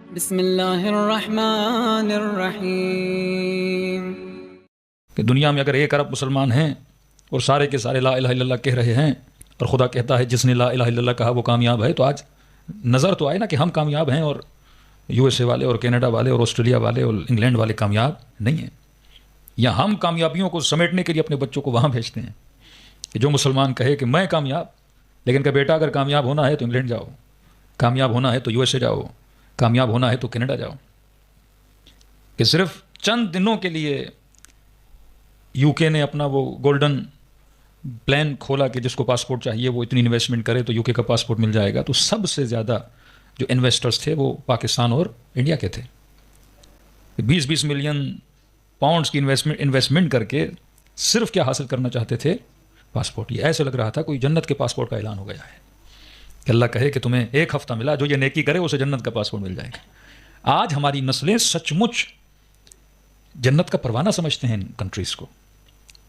بسم اللہ الرحمن الرحیم۔ کہ دنیا میں اگر 1 ارب مسلمان ہیں اور سارے کے سارے لا الہ الا اللہ کہہ رہے ہیں، اور خدا کہتا ہے جس نے لا الہ الا اللہ کہا وہ کامیاب ہے، تو آج نظر تو آئے نا کہ ہم کامیاب ہیں اور یو ایس اے والے اور کینیڈا والے اور آسٹریلیا والے اور انگلینڈ والے کامیاب نہیں ہیں۔ یا ہم کامیابیوں کو سمیٹنے کے لیے اپنے بچوں کو وہاں بھیجتے ہیں کہ جو مسلمان کہے کہ میں کامیاب، لیکن کہ بیٹا اگر کامیاب ہونا ہے تو انگلینڈ جاؤ، کامیاب ہونا ہے تو یو ایس اے جاؤ، کامیاب ہونا ہے تو کینیڈا جاؤ۔ کہ صرف چند دنوں کے لیے یو کے نے اپنا وہ گولڈن پلان کھولا کہ جس کو پاسپورٹ چاہیے وہ اتنی انویسٹمنٹ کرے تو یو کے کا پاسپورٹ مل جائے گا، تو سب سے زیادہ جو انویسٹرز تھے وہ پاکستان اور انڈیا کے تھے۔ 20 ملین پاؤنڈز کی انویسٹمنٹ کر کے صرف کیا حاصل کرنا چاہتے تھے؟ پاسپورٹ۔ یہ ایسے لگ رہا تھا کوئی جنت کے پاسپورٹ کا اعلان ہو گیا ہے کہ اللہ کہے کہ تمہیں 1 ہفتہ ملا، جو یہ نیکی کرے اسے جنت کا پاسپورٹ مل جائے گا۔ آج ہماری نسلیں سچ مچ جنت کا پروانہ سمجھتے ہیں ان کنٹریز کو،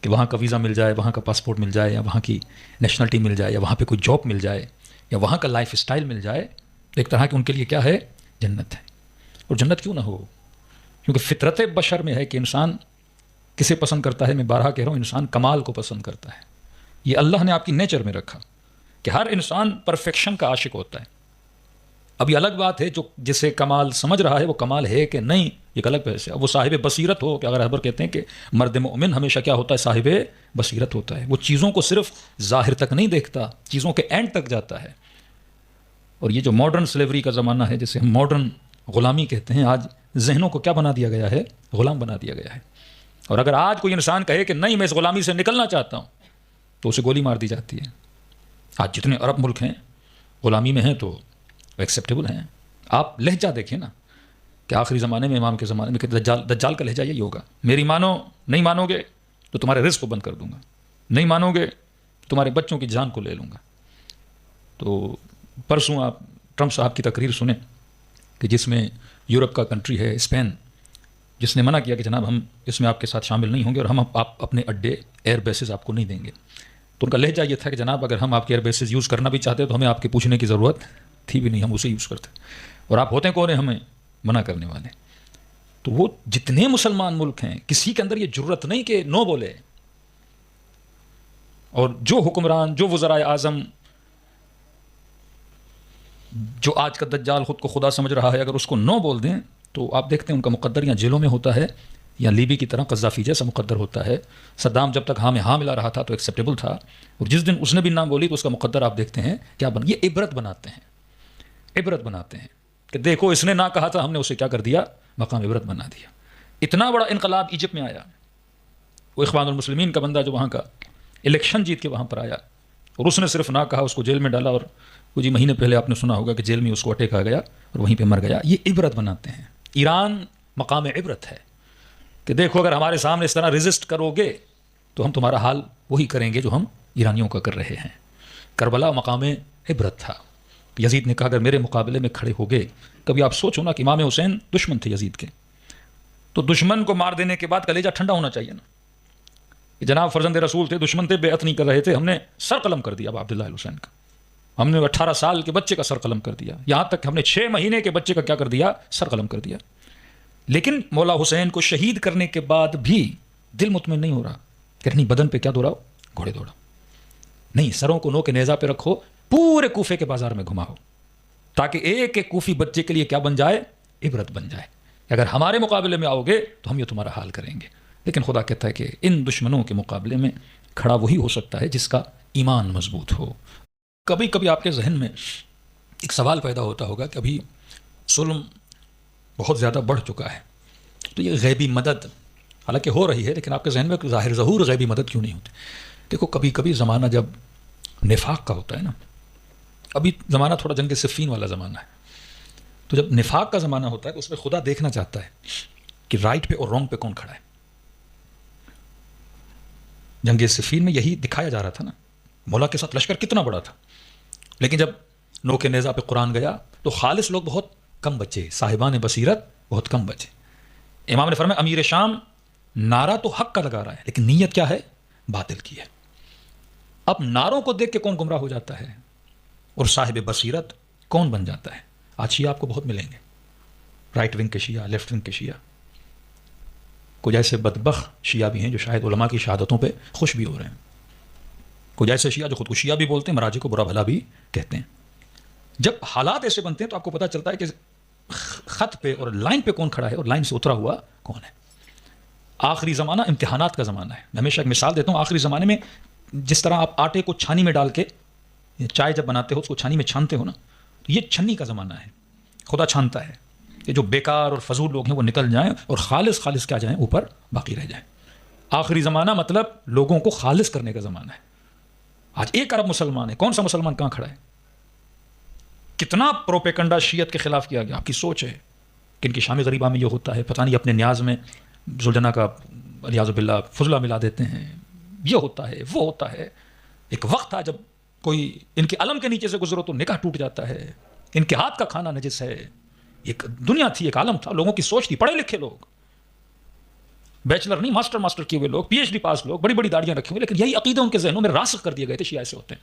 کہ وہاں کا ویزا مل جائے، وہاں کا پاسپورٹ مل جائے، یا وہاں کی نیشنلٹی مل جائے، یا وہاں پہ کوئی جاب مل جائے، یا وہاں کا لائف اسٹائل مل جائے، ایک طرح کہ ان کے لیے کیا ہے؟ جنت ہے۔ اور جنت کیوں نہ ہو؟ کیونکہ فطرت بشر میں ہے کہ انسان کسے پسند کرتا ہے؟ میں بارہا کہہ رہا ہوں، انسان کمال کو پسند کرتا ہے۔ یہ اللہ نے آپ کی نیچر میں رکھا کہ ہر انسان پرفیکشن کا عاشق ہوتا ہے۔ اب یہ الگ بات ہے جو جسے کمال سمجھ رہا ہے وہ کمال ہے کہ نہیں، یہ الگ بحث ہے۔ اب وہ صاحب بصیرت ہو، کہ اگر رہبر کہتے ہیں کہ مرد مومن ہمیشہ کیا ہوتا ہے؟ صاحب بصیرت ہوتا ہے۔ وہ چیزوں کو صرف ظاہر تک نہیں دیکھتا، چیزوں کے اینڈ تک جاتا ہے۔ اور یہ جو ماڈرن سلیوری کا زمانہ ہے، جسے ہم ماڈرن غلامی کہتے ہیں، آج ذہنوں کو کیا بنا دیا گیا ہے؟ غلام بنا دیا گیا ہے۔ اور اگر آج کوئی انسان کہے کہ نہیں میں اس غلامی سے نکلنا چاہتا ہوں، تو اسے گولی مار دی جاتی ہے۔ آج جتنے عرب ملک ہیں غلامی میں ہیں تو ایکسیپٹیبل ہیں۔ آپ لہجہ دیکھیں نا، کہ آخری زمانے میں، امام کے زمانے میں، کہ دجال کا لہجہ یہی ہوگا، میری مانو، نہیں مانو گے تو تمہارے رزق کو بند کر دوں گا، نہیں مانو گے تو تمہارے بچوں کی جان کو لے لوں گا۔ تو پرسوں آپ ٹرمپ صاحب کی تقریر سنیں کہ جس میں یورپ کا کنٹری ہے اسپین، جس نے منع کیا کہ جناب ہم اس میں آپ کے ساتھ شامل نہیں ہوں گے اور ہم آپ اپنے اڈے ایئر بیسز آپ کو نہیں دیں گے۔ تو ان کا لہجہ یہ تھا کہ جناب اگر ہم آپ کے ایئر بیسز یوز کرنا بھی چاہتے تو ہمیں آپ کے پوچھنے کی ضرورت تھی بھی نہیں، ہم اسے یوز کرتے، اور آپ ہوتے کون ہیں ہمیں منع کرنے والے؟ تو وہ جتنے مسلمان ملک ہیں کسی کے اندر یہ جرت نہیں کہ نو بولے، اور جو حکمران، جو وزرائے اعظم، جو آج کا دجال خود کو خدا سمجھ رہا ہے، اگر اس کو نو بول دیں تو آپ دیکھتے ہیں ان کا مقدر یا جیلوں میں ہوتا ہے، یا لیبی کی طرح قذافی جیسا مقدر ہوتا ہے۔ صدام جب تک ہاں میں ہاں ملا رہا تھا تو ایکسیپٹیبل تھا، اور جس دن اس نے بھی نہ بولی تو اس کا مقدر آپ دیکھتے ہیں کیا بن۔ یہ عبرت بناتے ہیں، عبرت بناتے ہیں کہ دیکھو اس نے نہ کہا تھا، ہم نے اسے کیا کر دیا؟ مقام عبرت بنا دیا۔ اتنا بڑا انقلاب ایجپٹ میں آیا، وہ اخوان المسلمین کا بندہ جو وہاں کا الیکشن جیت کے وہاں پر آیا، اور اس نے صرف نہ کہا، اس کو جیل میں ڈالا، اور کچھ مہینے پہلے آپ نے سنا ہوگا کہ جیل میں اس کو اٹیک آ گیا اور وہیں پہ مر گیا۔ یہ عبرت بناتے ہیں۔ ایران مقام عبرت ہے کہ دیکھو اگر ہمارے سامنے اس طرح ریزسٹ کرو گے تو ہم تمہارا حال وہی کریں گے جو ہم ایرانیوں کا کر رہے ہیں۔ کربلا مقام عبرت تھا۔ یزید نے کہا اگر میرے مقابلے میں کھڑے ہو گئے، کبھی آپ سوچو نا کہ امام حسین دشمن تھے یزید کے، تو دشمن کو مار دینے کے بعد کلیجہ ٹھنڈا ہونا چاہیے نا، کہ جناب فرزند رسول تھے، دشمن تھے، بیعت نہیں کر رہے تھے، ہم نے سر قلم کر دیا اب عبداللہ الحسین کا، ہم نے 18 سال کے بچے کا سر قلم کر دیا، یہاں تک کہ ہم نے 6 مہینے کے بچے کا کیا کر دیا؟ سر قلم کر دیا۔ لیکن مولا حسین کو شہید کرنے کے بعد بھی دل مطمئن نہیں ہو رہا کہ نہیں، بدن پہ کیا دوڑاؤ؟ گھوڑے دوڑاؤ، نہیں، سروں کو نو کے نیزہ پہ رکھو، پورے کوفے کے بازار میں گھماؤ، تاکہ ایک ایک کوفی بچے کے لیے کیا بن جائے؟ عبرت بن جائے۔ اگر ہمارے مقابلے میں آؤ گے تو ہم یہ تمہارا حال کریں گے۔ لیکن خدا کہتا ہے کہ ان دشمنوں کے مقابلے میں کھڑا وہی ہو سکتا ہے جس کا ایمان مضبوط ہو۔ کبھی کبھی آپ کے ذہن میں ایک سوال پیدا ہوتا ہوگا کہ ابھی ظلم بہت زیادہ بڑھ چکا ہے، تو یہ غیبی مدد حالانکہ ہو رہی ہے، لیکن آپ کے ذہن میں ظاہر ظہور غیبی مدد کیوں نہیں ہوتی؟ دیکھو کبھی کبھی زمانہ جب نفاق کا ہوتا ہے نا، ابھی زمانہ تھوڑا جنگ صفین والا زمانہ ہے، تو جب نفاق کا زمانہ ہوتا ہے تو اس میں خدا دیکھنا چاہتا ہے کہ رائٹ پہ اور رانگ پہ کون کھڑا ہے۔ جنگ صفین میں یہی دکھایا جا رہا تھا نا، مولا کے ساتھ لشکر کتنا بڑا تھا، لیکن جب نو کے نیزہ پہ قرآن گیا تو خالص لوگ بہت کم بچے، صاحبان بصیرت بہت کم بچے۔ امام نے فرمایا امیر شام نعرہ تو حق کا لگا رہا ہے لیکن نیت کیا ہے؟ باطل کی ہے۔ اب نعروں کو دیکھ کے کون گمراہ ہو جاتا ہے اور صاحب بصیرت کون بن جاتا ہے؟ آج شیعہ آپ کو بہت ملیں گے، رائٹ ونگ کے شیعہ، لیفٹ ونگ کے شیعہ، کچھ ایسے بدبخت شیعہ بھی ہیں جو شاید علماء کی شہادتوں پہ خوش بھی ہو رہے ہیں، کچھ ایسے شیعہ جو خود کو شیعہ بھی بولتے ہیں، مراجع کو برا بھلا بھی کہتے ہیں۔ جب حالات ایسے بنتے ہیں تو آپ کو پتہ چلتا ہے کہ خط پہ اور لائن پہ کون کھڑا ہے اور لائن سے اترا ہوا کون ہے۔ آخری زمانہ امتحانات کا زمانہ ہے۔ میں ہمیشہ ایک مثال دیتا ہوں، آخری زمانے میں جس طرح آپ آٹے کو چھانی میں ڈال کے چائے جب بناتے ہو اس کو چھانی میں چھانتے ہو نا، تو یہ چھنی کا زمانہ ہے، خدا چھانتا ہے کہ جو بیکار اور فضول لوگ ہیں وہ نکل جائیں اور خالص کیا جائیں، اوپر باقی رہ جائیں۔ آخری زمانہ مطلب لوگوں کو خالص کرنے کا زمانہ ہے۔ آج 1 ارب مسلمان ہے، کون سا مسلمان کہاں کھڑا ہے؟ کتنا پروپیکنڈا شیعت کے خلاف کیا گیا۔ آپ کی سوچ ہے کہ ان کی شام غریبہ میں یہ ہوتا ہے، پتہ نہیں اپنے نیاز میں زلجنا کا الیاذ باللہ فضلہ ملا دیتے ہیں، یہ ہوتا ہے وہ ہوتا ہے۔ ایک وقت تھا جب کوئی ان کے علم کے نیچے سے گزرو تو نکاح ٹوٹ جاتا ہے، ان کے ہاتھ کا کھانا نجس ہے۔ ایک دنیا تھی، ایک عالم تھا، لوگوں کی سوچ تھی، پڑھے لکھے لوگ، بیچلر نہیں ماسٹر کیے ہوئے لوگ، پی ایچ ڈی پاس لوگ، بڑی بڑی داڑیاں رکھے ہوئے، لیکن یہی عقیدے ان کے ذہنوں میں راسخ کر دیے گئے تھے، شیعہ ایسے ہوتے ہیں۔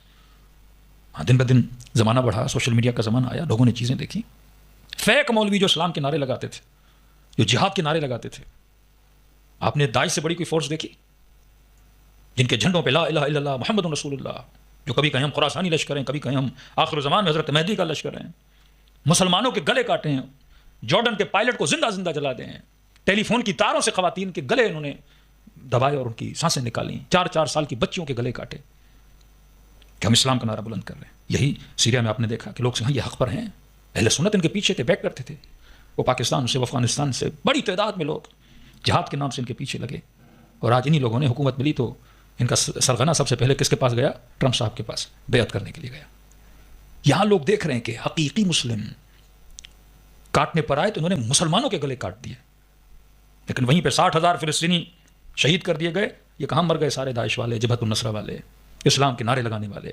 ہاں، دن بدن زمانہ بڑھا، سوشل میڈیا کا زمانہ آیا، لوگوں نے چیزیں دیکھی، فیک مولوی جو اسلام کے نعرے لگاتے تھے، جو جہاد کے نعرے لگاتے تھے۔ آپ نے داعش سے بڑی کوئی فورس دیکھی جن کے جھنڈوں پہ لا الہ الا اللہ محمد رسول اللہ، جو کبھی کہیں ہم خراسانی لشکر ہیں، کبھی کہیں ہم آخر زمان میں حضرت مہدی کا لشکر ہیں، مسلمانوں کے گلے کاٹے ہیں، جارڈن کے پائلٹ کو زندہ جلا دے ہیں، ٹیلی فون کی تاروں سے خواتین کے گلے انہوں نے دبائے اور ان کی سانسیں نکالیں، 4 سال کی بچیوں کے گلے کاٹے کہ ہم اسلام کا نعرہ بلند کر رہے ہیں۔ یہی سیریا میں آپ نے دیکھا کہ لوگ یہ حق پر ہیں، اہل سنت ان کے پیچھے تھے، بیک کرتے تھے، وہ پاکستان سے، افغانستان سے بڑی تعداد میں لوگ جہاد کے نام سے ان کے پیچھے لگے، اور آج انہی لوگوں نے حکومت ملی تو ان کا سرغنہ سب سے پہلے کس کے پاس گیا؟ ٹرمپ صاحب کے پاس بیعت کرنے کے لیے گیا۔ یہاں لوگ دیکھ رہے ہیں کہ حقیقی مسلم کاٹنے پر آئے تو انہوں نے مسلمانوں کے گلے کاٹ دیے، لیکن وہیں پہ 60,000 فلسطینی شہید کر دیے گئے۔ یہ کہاں مر گئے سارے داعش والے، جبہت النصرہ والے، اسلام کے نعرے لگانے والے،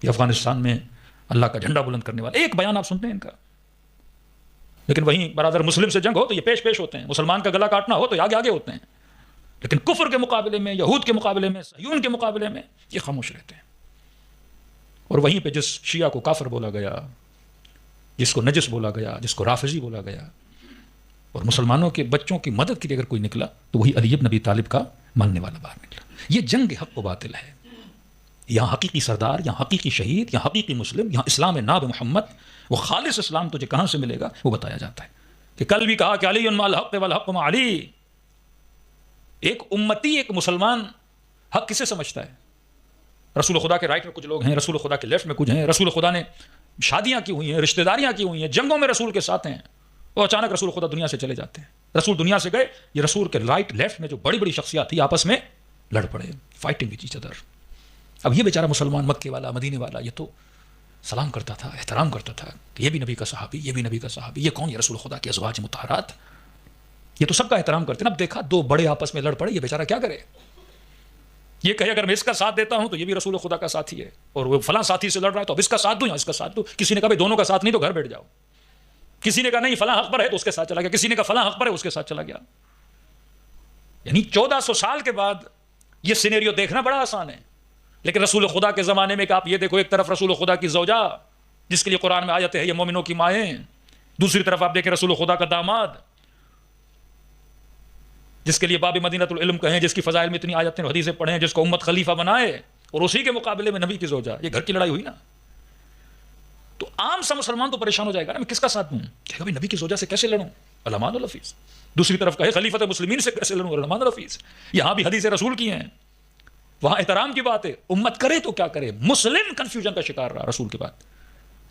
یہ افغانستان میں اللہ کا جھنڈا بلند کرنے والے۔ ایک بیان آپ سنتے ہیں ان کا، لیکن وہیں برادر مسلم سے جنگ ہو تو یہ پیش ہوتے ہیں، مسلمان کا گلا کاٹنا ہو تو یہ آگے ہوتے ہیں، لیکن کفر کے مقابلے میں، یہود کے مقابلے میں، صہیون کے مقابلے میں یہ خاموش رہتے ہیں۔ اور وہیں پہ جس شیعہ کو کافر بولا گیا، جس کو نجس بولا گیا، جس کو رافضی بولا گیا، اور مسلمانوں کے بچوں کی مدد کے لیے اگر کوئی نکلا تو وہی علی بن ابی طالب کا ماننے والا باہر نکلا۔ یہ جنگ حق و باطل ہے۔ یہاں حقیقی سردار، یہاں حقیقی شہید، یہاں حقیقی مسلم، یہاں اسلام ناب محمد، وہ خالص اسلام تجھے کہاں سے ملے گا وہ بتایا جاتا ہے۔ کہ کل بھی کہا کہ علی مع الحق والحق مع علی۔ ایک امتی، ایک مسلمان حق کسے سمجھتا ہے؟ رسول خدا کے رائٹ میں کچھ لوگ ہیں، رسول خدا کے لیفٹ میں کچھ ہیں، رسول خدا نے شادیاں کی ہوئی ہیں، رشتہ داریاں کی ہوئی ہیں، جنگوں میں رسول کے ساتھ ہیں، اور اچانک رسول خدا دنیا سے چلے جاتے ہیں۔ رسول دنیا سے گئے، یہ رسول کے رائٹ لیفٹ میں جو بڑی بڑی شخصیات تھی آپس میں لڑ پڑے، فائٹنگ وچ ایچ ادر۔ اب یہ بیچارہ مسلمان مکے والا، مدینے والا، یہ تو سلام کرتا تھا، احترام کرتا تھا کہ یہ بھی نبی کا صحابی، یہ بھی نبی کا صحابی، یہ کون؟ یہ رسول خدا کے ازواج مطہرات، یہ تو سب کا احترام کرتے ہیں۔ اب دیکھا 2 بڑے آپس میں لڑ پڑے، یہ بیچارہ کیا کرے؟ یہ کہے اگر میں اس کا ساتھ دیتا ہوں تو یہ بھی رسول خدا کا ساتھی ہے، اور وہ فلاں ساتھی سے لڑ رہا ہے تو اب اس کا ساتھ دوں یا اس کا ساتھ دوں۔ کسی نے کہا بھائی دونوں کا ساتھ نہیں تو گھر بیٹھ جاؤ، کسی نے کہا نہیں فلاں حق پر ہے تو اس کے ساتھ چلا گیا، کسی نے کہا فلاں حق پر ہے اس کے ساتھ چلا گیا۔ یعنی 1400 سال کے بعد یہ سینیریو دیکھنا بڑا آسان ہے، لیکن رسول خدا کے زمانے میں کہ آپ یہ دیکھو، ایک طرف رسول خدا کی زوجہ جس کے لیے قرآن میں آیت ہے یہ مومنوں کی مائیں، دوسری طرف آپ دیکھیں رسول خدا کا داماد جس کے لیے باب مدینۃ العلم کہیں، جس کی فضائل میں اتنی آیتیں اور حدیثیں پڑھیں، جس کو امت خلیفہ بنائے، اور اسی کے مقابلے میں نبی کی زوجہ۔ یہ گھر کی لڑائی ہوئی نا، تو عام سا مسلمان تو پریشان ہو جائے گا نا، میں کس کا ساتھ دوں؟ کہے گا بھائی نبی کی زوجہ سے کیسے لڑوں؟ الامان الحفیظ۔ دوسری طرف کہے خلیفۃ المسلمین سے کیسے لڑوں؟ الامان الحفیظ۔ یہاں بھی حدیث رسول کی ہیں، وہاں احترام کی بات ہے، امت کرے تو کیا کرے؟ مسلم کنفیوژن کا شکار رہا رسول کے بعد،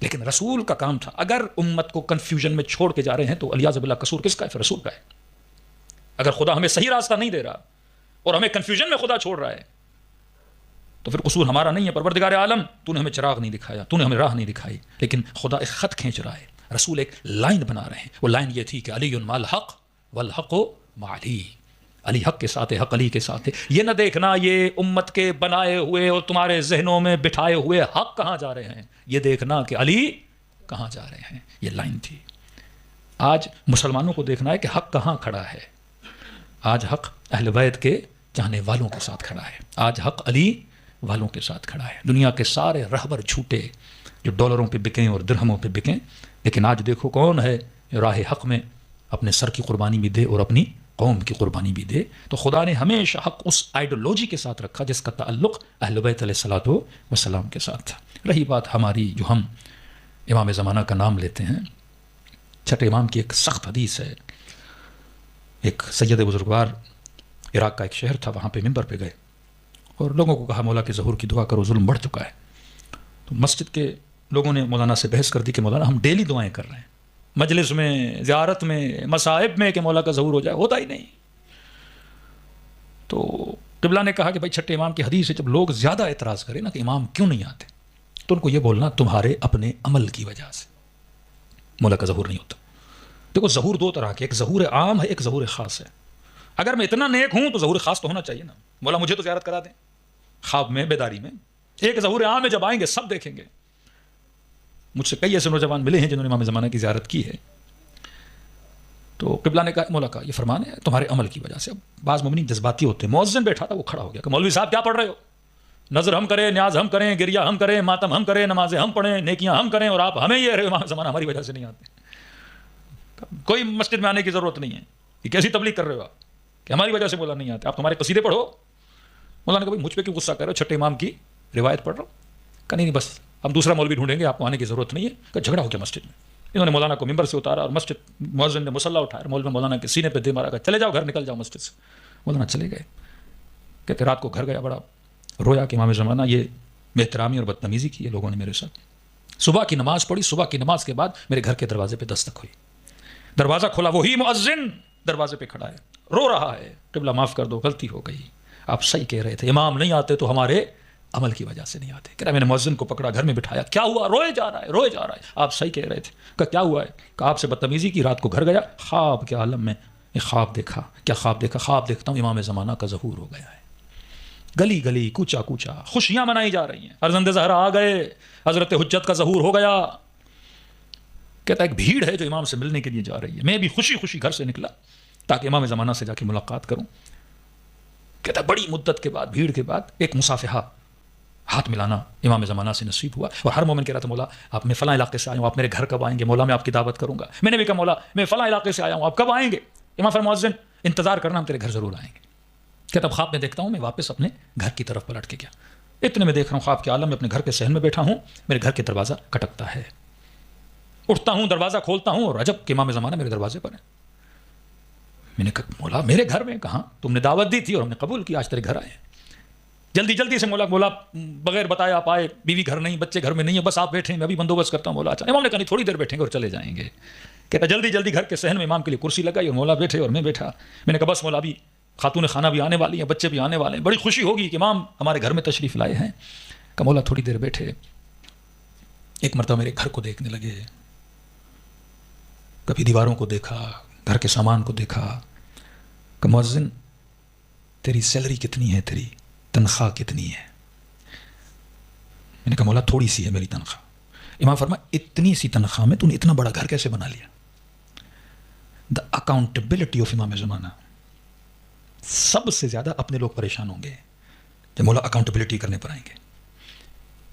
لیکن رسول کا کام تھا اگر امت کو کنفیوژن میں چھوڑ کے جا رہے ہیں تو الیاذ باللہ قصور کس کا ہے؟ پھر رسول کا ہے۔ اگر خدا ہمیں صحیح راستہ نہیں دے رہا اور ہمیں کنفیوژن میں خدا چھوڑ رہا ہے تو پھر قصور ہمارا نہیں ہے۔ پروردگار عالم تو نے ہمیں چراغ نہیں دکھایا، تو نے ہمیں راہ نہیں دکھائی، لیکن خدا ایک خط کھینچ رہا ہے، رسول ایک لائن بنا رہے ہیں۔ وہ لائن یہ تھی کہ علی مع الحق والحق مع علی، علی حق کے ساتھ ہے، حق علی کے ساتھ ہے۔ یہ نہ دیکھنا یہ امت کے بنائے ہوئے اور تمہارے ذہنوں میں بٹھائے ہوئے حق کہاں جا رہے ہیں، یہ دیکھنا کہ علی کہاں جا رہے ہیں، یہ لائن تھی۔ آج مسلمانوں کو دیکھنا ہے کہ حق کہاں کھڑا ہے۔ آج حق اہل بیت کے چاہنے والوں کے ساتھ کھڑا ہے، آج حق علی والوں کے ساتھ کھڑا ہے۔ دنیا کے سارے رہبر جھوٹے جو ڈالروں پہ بکیں اور درہموں پہ بکیں، لیکن آج دیکھو کون ہے راہ حق میں اپنے سر کی قربانی بھی دے اور اپنی قوم کی قربانی بھی دے. تو خدا نے ہمیشہ حق اس آئیڈیالوجی کے ساتھ رکھا جس کا تعلق اہل بیت علیہ الصلوۃ والسلام کے ساتھ تھا. رہی بات ہماری جو ہم امام زمانہ کا نام لیتے ہیں، چھٹے امام کی ایک سخت حدیث ہے. ایک سید بزرگوار عراق کا ایک شہر تھا، وہاں پہ ممبر پہ گئے اور لوگوں کو کہا مولا کہ ظہور کی دعا کرو، ظلم بڑھ چکا ہے. تو مسجد کے لوگوں نے مولانا سے بحث کر دی کہ مولانا ہم ڈیلی دعائیں کر رہے ہیں، مجلس میں، زیارت میں، مصائب میں، کہ مولا کا ظہور ہو جائے، ہوتا ہی نہیں. تو قبلہ نے کہا کہ بھائی چھٹے امام کی حدیث ہے، جب لوگ زیادہ اعتراض کریں نا کہ امام کیوں نہیں آتے، تو ان کو یہ بولنا تمہارے اپنے عمل کی وجہ سے مولا کا ظہور نہیں ہوتا. دیکھو ظہور دو طرح کے، ایک ظہور عام ہے، ایک ظہور خاص ہے. اگر میں اتنا نیک ہوں تو ظہور خاص تو ہونا چاہیے نا، مولا مجھے تو زیارت کرا دیں خواب میں، بیداری میں. ایک ظہور عام ہے، جب آئیں گے سب دیکھیں گے. مجھ سے کئی ایسے نوجوان ملے ہیں جنہوں نے امام زمانہ کی زیارت کی ہے. تو قبلہ نے کہا مولا کا یہ فرمان ہے تمہارے عمل کی وجہ سے. اب بعض مومنین جذباتی ہوتے ہیں. مؤذن بیٹھا تھا، وہ کھڑا ہو گیا کہ مولوی صاحب کیا پڑھ رہے ہو؟ نظر ہم کریں، نیاز ہم کریں، گریہ ہم کریں، ماتم ہم کریں، نمازیں ہم پڑھیں، نیکیاں ہم کریں، اور آپ ہمیں یہ امام زمانہ ہماری وجہ سے نہیں آتے. کوئی مسجد میں آنے کی ضرورت نہیں ہے. یہ کیسی تبلیغ کر رہے ہو آپ کہ ہماری وجہ سے مولا نہیں آتے؟ آپ تمہارے قصیدے پڑھو. مولا نے کہا مجھ پہ کیوں غصہ کر رہے ہو؟ چھٹے امام کی روایت پڑھ رہا ہوں. کہ نہیں بس ہم دوسرا مولوی ڈھونڈیں گے، آپ کو آنے کی ضرورت نہیں ہے. کہ جھگڑا ہو گیا مسجد میں. انہوں نے مولانا کو ممبر سے اتارا اور مسجد مؤذن نے مصلی اٹھایا، مولوی مولانا کے سینے پہ دے مارا، کہ چلے جاؤ گھر، نکل جاؤ مسجد سے. مولانا چلے گئے. کہتے رات کو گھر گیا، بڑا رویا کہ امام زمانہ یہ بے احترامی اور بدتمیزی کی ہے لوگوں نے میرے ساتھ. صبح کی نماز پڑھی، صبح کی نماز کے بعد میرے گھر کے دروازے پہ دستک ہوئی. دروازہ کھولا، وہی مؤذن دروازے پہ کھڑا ہے، رو رہا ہے، قبلہ معاف کر دو، غلطی ہو گئی، آپ صحیح کہہ رہے تھے، امام نہیں آتے تو ہمارے عمل کی وجہ سے نہیں آتے. کہہ رہا میں نے مؤذن کو پکڑا، گھر میں بٹھایا، کیا ہوا؟ روئے جا رہا ہے، روئے جا رہا ہے. آپ صحیح کہہ رہے تھے. کہ کیا ہوا ہے؟ کہ آپ سے بدتمیزی کی. رات کو گھر گیا، خواب کے عالم میں ایک خواب دیکھا. کیا خواب دیکھا؟ خواب دیکھتا ہوں امام زمانہ کا ظہور ہو گیا ہے. گلی گلی، کوچا کوچا خوشیاں منائی جا رہی ہیں. فرزند زہرا آ گئے، حضرت حجت کا ظہور ہو گیا. کہتا ہے ایک بھیڑ ہے جو امام سے ملنے کے لیے جا رہی ہے. میں بھی خوشی خوشی گھر سے نکلا تاکہ امام زمانہ سے جا کے ملاقات کروں. کہتا ہے بڑی مدت کے بعد، بھیڑ کے بعد، ایک مصافحہ، ہاتھ ملانا امام زمانہ سے نصیب ہوا. اور ہر مومن کہہ رہا تھا مولا آپ میں فلاں علاقے سے آیا ہوں، آپ میرے گھر کب آئیں گے؟ مولا میں آپ کی دعوت کروں گا. میں نے بھی کہا مولا میں فلاں علاقے سے آیا ہوں، آپ کب آئیں گے؟ امام فرمایا مؤذن انتظار کرنا، ہم تیرے گھر ضرور آئیں گے. کہتا اب خواب میں دیکھتا ہوں میں واپس اپنے گھر کی طرف پلٹ کے گیا. اتنے میں دیکھ رہا ہوں خواب کے عالم میں اپنے گھر کے صحن میں بیٹھا ہوں، میرے گھر کے دروازہ کٹکتا ہے. اٹھتا ہوں، دروازہ کھولتا ہوں اور عجب کہ امام زمانہ میرے دروازے پر ہے. میں نے کہا مولا میرے گھر میں؟ کہاں، تم نے دعوت دی تھی اور ہم نے قبول کی، آج تیرے گھر آئے. جلدی جلدی سے مولا بغیر بتائے آپ آئے، بیوی گھر نہیں، بچے گھر میں نہیں ہے، بس آپ بیٹھیں، میں ابھی بندوبست کرتا ہوں. مولا اچھا. امام نے کہا نہیں تھوڑی دیر بیٹھیں گے اور چلے جائیں گے. کہتا جلدی جلدی گھر کے صحن میں امام کے لیے کرسی لگائی اور مولا بیٹھے اور میں بیٹھا. میں نے کہا بس مولا ابھی خاتون خانہ بھی آنے والی ہیں، بچے بھی آنے والے ہیں، بڑی خوشی ہوگی کہ امام ہمارے گھر میں تشریف لائے ہیں. کہ مولا تھوڑی دیر بیٹھے. ایک مرتبہ میرے گھر کو دیکھنے لگے، کبھی دیواروں کو دیکھا، گھر کے سامان کو دیکھا. کہ مؤذن تیری سیلری کتنی ہے، تیری تنخواہ کتنی ہے؟ میں نے کہا مولا تھوڑی سی ہے میری تنخواہ. امام فرمایا اتنی سی تنخواہ میں تو نے اتنا بڑا گھر کیسے بنا لیا؟ دا اکاؤنٹیبلٹی آف امام زمانہ. سب سے زیادہ اپنے لوگ پریشان ہوں گے جب مولا اکاؤنٹیبلٹی کرنے پر آئیں گے.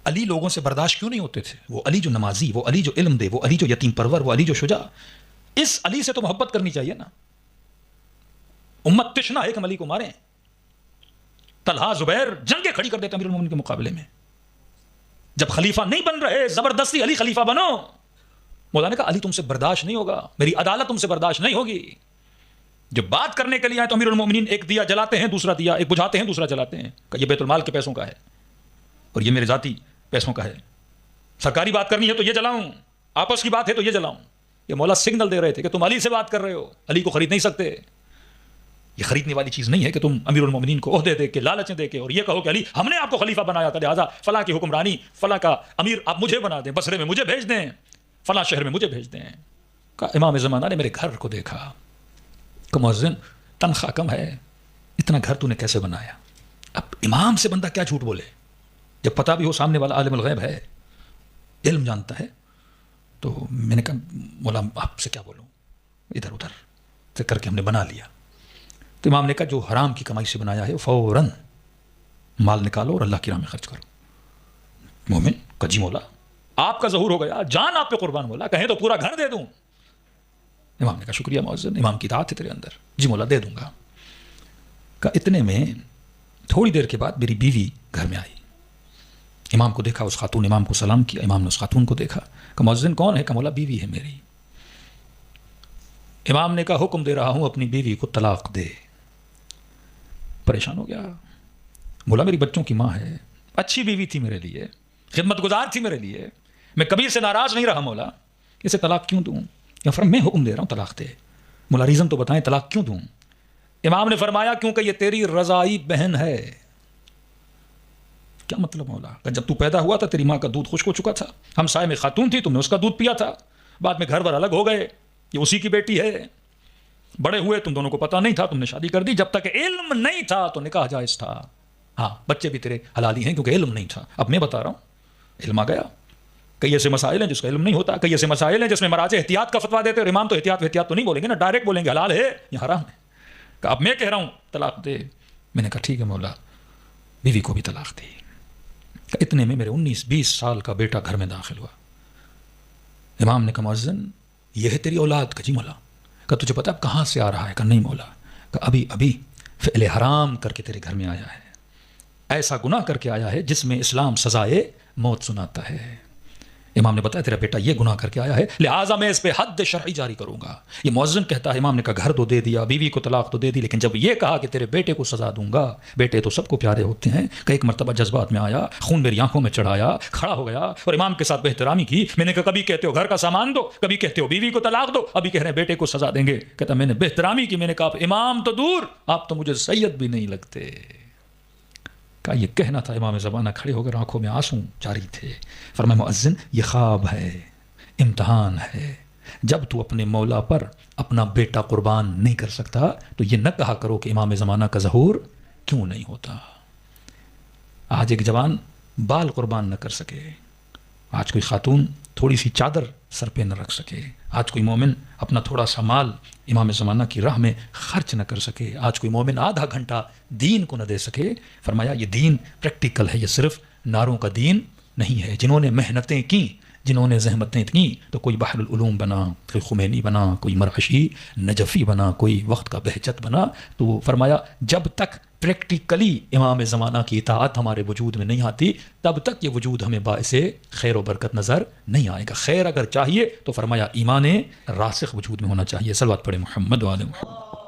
علی لوگوں سے برداشت کیوں نہیں ہوتے تھے؟ وہ علی جو نمازی، وہ علی جو علم دے، وہ علی جو یتیم پرور، وہ علی جو شجاع. اس علی سے تو محبت کرنی چاہیے نا. امت تشنا ہے کہ ہم علی کو ماریں. طلحہ زبیر جنگیں کھڑی کر دیتے امیر المومنین کے مقابلے میں. جب خلیفہ نہیں بن رہے زبردستی علی خلیفہ بنو. مولا نے کہا علی تم سے برداشت نہیں ہوگا، میری عدالت تم سے برداشت نہیں ہوگی. جب بات کرنے کے لیے آئے تو امیر المومنین ایک دیا جلاتے ہیں، دوسرا دیا ایک بجھاتے ہیں، دوسرا جلاتے ہیں. کہ یہ بیت المال کے پیسوں کا ہے اور یہ میرے ذاتی پیسوں کا ہے. سرکاری بات کرنی ہے تو یہ جلاؤں، آپس کی بات ہے تو یہ جلاؤں. یہ مولا سگنل دے رہے تھے کہ تم علی سے بات کر رہے ہو، علی کو خرید نہیں سکتے. یہ خریدنے والی چیز نہیں ہے کہ تم امیر المومنین کو عہدے دے کے، لالچیں دے کے اور یہ کہو کہ علی ہم نے آپ کو خلیفہ بنایا تھا، لہٰذا فلاں کی حکمرانی، فلاں کا امیر آپ مجھے بنا دیں، بصرے میں مجھے بھیج دیں، فلاں شہر میں مجھے بھیج دیں. کہ امام زمانہ نے میرے گھر کو دیکھا. کہ مؤذن تنخواہ کم ہے، اتنا گھر تو نے کیسے بنایا؟ اب امام سے بندہ کیا جھوٹ بولے جب پتہ بھی ہو سامنے والا عالم الغیب ہے، علم جانتا ہے. تو میں نے کہا مولا آپ سے کیا بولوں، ادھر ادھر سے کر کے ہم نے بنا لیا. تو امام نے کہا جو حرام کی کمائی سے بنایا ہے فوراً مال نکالو اور اللہ کی راہ میں خرچ کرو. مومن کہ جی مولا آپ کا ظہور ہو گیا، جان آپ پہ قربان. مولا کہیں تو پورا گھر دے دوں. امام نے کہا شکریہ مؤذن، امام کی اطاعت ہے تیرے اندر. جی مولا دے دوں گا. کہا اتنے میں تھوڑی دیر کے بعد میری بیوی گھر میں آئی. امام کو دیکھا، اس خاتون، امام کو سلام کیا. امام نے اس خاتون کو دیکھا. کہ مؤذن کون ہے؟ کہ مولا بیوی ہے میری. امام نے کہا حکم دے رہا ہوں اپنی بیوی کو طلاق دے. پریشان ہو گیا. مولا میری بچوں کی ماں ہے، اچھی بیوی تھی میرے لیے، خدمت گزار تھی میرے لیے، میں کبھی سے ناراض نہیں رہا مولا، اسے طلاق کیوں دوں؟ یا فرم میں حکم دے رہا ہوں طلاق دے. مولا ریزن تو بتائیں طلاق کیوں دوں؟ امام نے فرمایا کیونکہ یہ تیری رضائی بہن ہے. کیا مطلب مولا؟ کہ جب تو پیدا ہوا تھا تیری ماں کا دودھ خشک ہو چکا تھا، ہم سائے میں خاتون تھی، تم نے اس کا دودھ پیا تھا، بعد میں گھر بھر الگ ہو گئے، یہ اسی کی بیٹی ہے. بڑے ہوئے تم دونوں کو پتہ نہیں تھا، تم نے شادی کر دی. جب تک علم نہیں تھا تو نکاح جائز تھا. ہاں بچے بھی تیرے حلالی ہیں کیونکہ علم نہیں تھا. اب میں بتا رہا ہوں علم آ گیا. کئی ایسے مسائل ہیں جس کا علم نہیں ہوتا، کئی ایسے مسائل ہیں جس میں مراجع احتیاط کا فتویٰ دیتے ہیں، اور امام تو احتیاط تو نہیں بولیں گے نا، ڈائریکٹ بولیں گے حلال ہے یا حرام ہے. کہ اب میں کہہ رہا ہوں طلاق دے. میں نے کہا ٹھیک ہے مولا. بیوی کو بھی طلاق دی. اتنے میں میرے 19-20 سال کا بیٹا گھر میں داخل ہوا. امام نے کہا مؤذن یہ ہے تیری اولاد؟ کہ جی مولا. کہ تجھے پتا اب کہاں سے آ رہا ہے؟ کہ نہیں مولا. کہ ابھی فعل حرام کر کے تیرے گھر میں آیا ہے، ایسا گناہ کر کے آیا ہے جس میں اسلام سزائے موت سناتا ہے. امام نے بتایا تیرا بیٹا یہ گناہ کر کے آیا ہے، لہٰذا میں اس پہ حد شرعی جاری کروں گا. یہ مؤذن کہتا ہے امام نے کہا گھر تو دے دیا، بیوی کو طلاق تو دے دی، لیکن جب یہ کہا کہ تیرے بیٹے کو سزا دوں گا، بیٹے تو سب کو پیارے ہوتے ہیں، کہ ایک مرتبہ جذبات میں آیا، خون میری آنکھوں میں چڑھایا، کھڑا ہو گیا اور امام کے ساتھ بے احترامی کی. میں نے کہا کبھی کہتے ہو گھر کا سامان دو، کبھی کہتے ہو بیوی کو طلاق دو، ابھی کہہ رہے ہیں بیٹے کو سزا دیں گے. کہتا میں نے بے احترامی کی. میں نے کہا امام تو دور، آپ تو مجھے سید بھی نہیں لگتے. کہا یہ کہنا تھا. امام زمانہ کھڑے ہو کر آنکھوں میں آنسو جاری تھے. فرمایا مؤذن یہ خواب ہے، امتحان ہے. جب تو اپنے مولا پر اپنا بیٹا قربان نہیں کر سکتا تو یہ نہ کہا کرو کہ امام زمانہ کا ظہور کیوں نہیں ہوتا. آج ایک جوان بال قربان نہ کر سکے، آج کوئی خاتون تھوڑی سی چادر سر پہ نہ رکھ سکے، آج کوئی مومن اپنا تھوڑا سا مال امام زمانہ کی راہ میں خرچ نہ کر سکے، آج کوئی مومن آدھا گھنٹہ دین کو نہ دے سکے. فرمایا یہ دین پریکٹیکل ہے، یہ صرف نعروں کا دین نہیں ہے. جنہوں نے محنتیں کی، جنہوں نے زحمتیں کی، تو کوئی بحر العلوم بنا، کوئی خمینی بنا، کوئی مرعشی نجفی بنا، کوئی وقت کا بہجت بنا. تو فرمایا جب تک پریکٹیکلی امام زمانہ کی اطاعت ہمارے وجود میں نہیں آتی تب تک یہ وجود ہمیں باعث خیر و برکت نظر نہیں آئے گا. خیر اگر چاہیے تو فرمایا ایمان راسخ وجود میں ہونا چاہیے. صلوات پڑھے محمد و آل محمد.